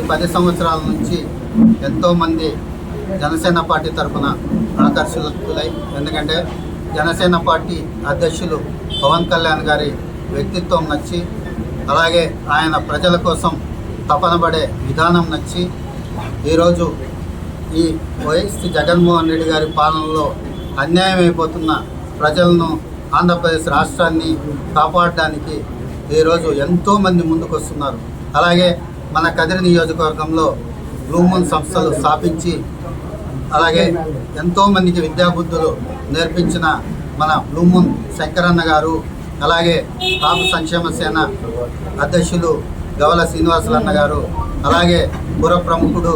10 సంవత్సరాల నుంచి ఎంతోమంది జనసేన పార్టీ తరఫున ఆకర్షితులై, ఎందుకంటే జనసేన పార్టీ అధ్యక్షులు పవన్ కళ్యాణ్ గారి వ్యక్తిత్వం నచ్చి, అలాగే ఆయన ప్రజల కోసం తపన పడే విధానం నచ్చి ఈరోజు ఈ వైఎస్ జగన్మోహన్ రెడ్డి గారి పాలనలో అన్యాయం అయిపోతున్న ప్రజలను, ఆంధ్రప్రదేశ్ రాష్ట్రాన్ని కాపాడడానికి ఈరోజు ఎంతోమంది ముందుకు వస్తున్నారు. అలాగే మన కదిరి నియోజకవర్గంలో బ్లూ మూన్ సంస్థలు స్థాపించి, అలాగే ఎంతోమందికి విద్యాబుద్ధులు నేర్పించిన మన బ్లూ మూన్ శంకరన్న గారు, అలాగే కాపు సంక్షేమ సేన అధ్యక్షులు గవల శ్రీనివాసులన్న గారు, అలాగే పుర ప్రముఖుడు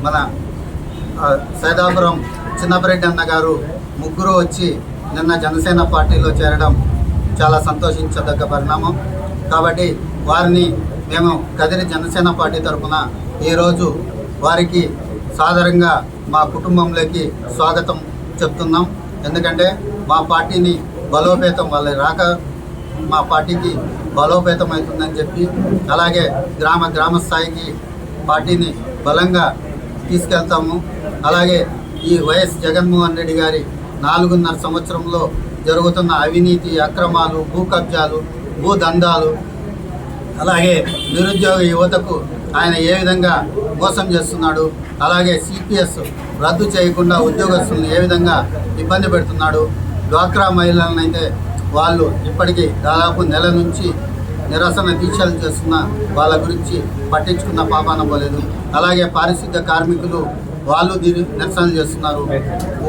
మన సైదాపురం చిన్నపరెడ్డి అన్న గారు ముగ్గురు వచ్చి నిన్న జనసేన పార్టీలో చేరడం చాలా సంతోషించదగ్గ పరిణామం. కాబట్టి వారిని మేము కదిరి జనసేన పార్టీ తరఫున ఈరోజు వారికి సాదరంగా మా కుటుంబంలోకి స్వాగతం చెప్తున్నాం. ఎందుకంటే మా పార్టీని బలోపేతం, వాళ్ళ రాక మా పార్టీకి బలోపేతం అవుతుందని చెప్పి, అలాగే గ్రామ స్థాయికి పార్టీని బలంగా తీసుకెళ్తాము. అలాగే ఈ వైఎస్ జగన్మోహన్ రెడ్డి గారి 4.5 సంవత్సరంలో జరుగుతున్న అవినీతి, అక్రమాలు, భూ కబ్జాలు, భూ దందాలు, అలాగే నిరుద్యోగ యువతకు ఆయన ఏ విధంగా మోసం చేస్తున్నాడు, అలాగే సిపిఎస్ రద్దు చేయకుండా ఉద్యోగస్తులను ఏ విధంగా ఇబ్బంది పెడుతున్నాడు, డ్వాక్రా మహిళలను అయితే వాళ్ళు ఇప్పటికీ దాదాపు నెల నుంచి నిరసన దీక్షలు చేస్తున్న వాళ్ళ గురించి పట్టించుకున్న పాపాన పోలేదు. అలాగే పారిశుద్ధ్య కార్మికులు వాళ్ళు నిరసనలు చేస్తున్నారు,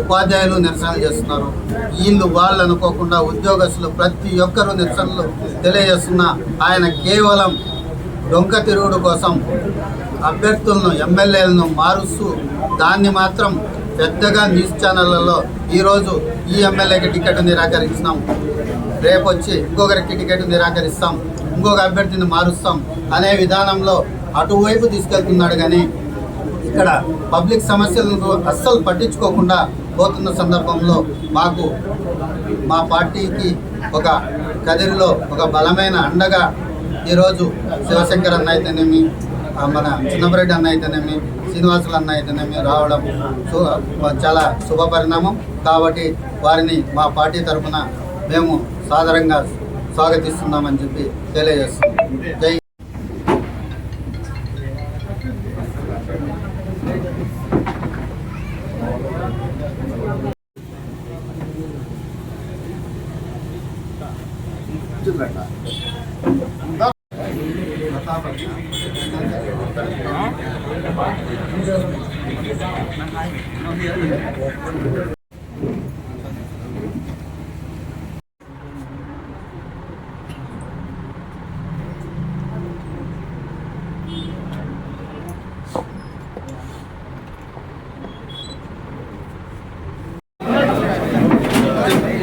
ఉపాధ్యాయులు నిరసనలు చేస్తున్నారు. వీళ్ళు వాళ్ళు అనుకోకుండా ఉద్యోగస్తులు ప్రతి ఒక్కరూ నిరసనలు తెలియజేస్తున్న ఆయన కేవలం డొంక తిరుగుడు కోసం అభ్యర్థులను, ఎమ్మెల్యేలను మారుస్తూ దాన్ని మాత్రం పెద్దగా న్యూస్ ఛానళ్లలో ఈరోజు ఈ ఎమ్మెల్యేకి టికెట్ నిరాకరిస్తాం, రేపు వచ్చి ఇంకొకరికి టికెట్ నిరాకరిస్తాం, ఇంకొక అభ్యర్థిని మారుస్తాం అనే విధానంలో అటువైపు తీసుకెళ్తున్నాడు. కానీ ఇక్కడ పబ్లిక్ సమస్యలను అస్సలు పట్టించుకోకుండా పోతున్న సందర్భంలో మాకు మా పార్టీకి ఒక కదిరిలో ఒక బలమైన అండగా ఈరోజు శివశంకర్ అన్న అయితేనేమి, మన చిన్నపరెడ్డి అన్న అయితేనేమి, శ్రీనివాసులు అన్న అయితేనేమి రావడం చాలా శుభ పరిణామం. కాబట్టి వారిని మా పార్టీ తరఫున మేము సాదరంగా స్వాగతిస్తున్నామని చెప్పి తెలియజేస్తున్నాం. జై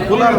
Pular.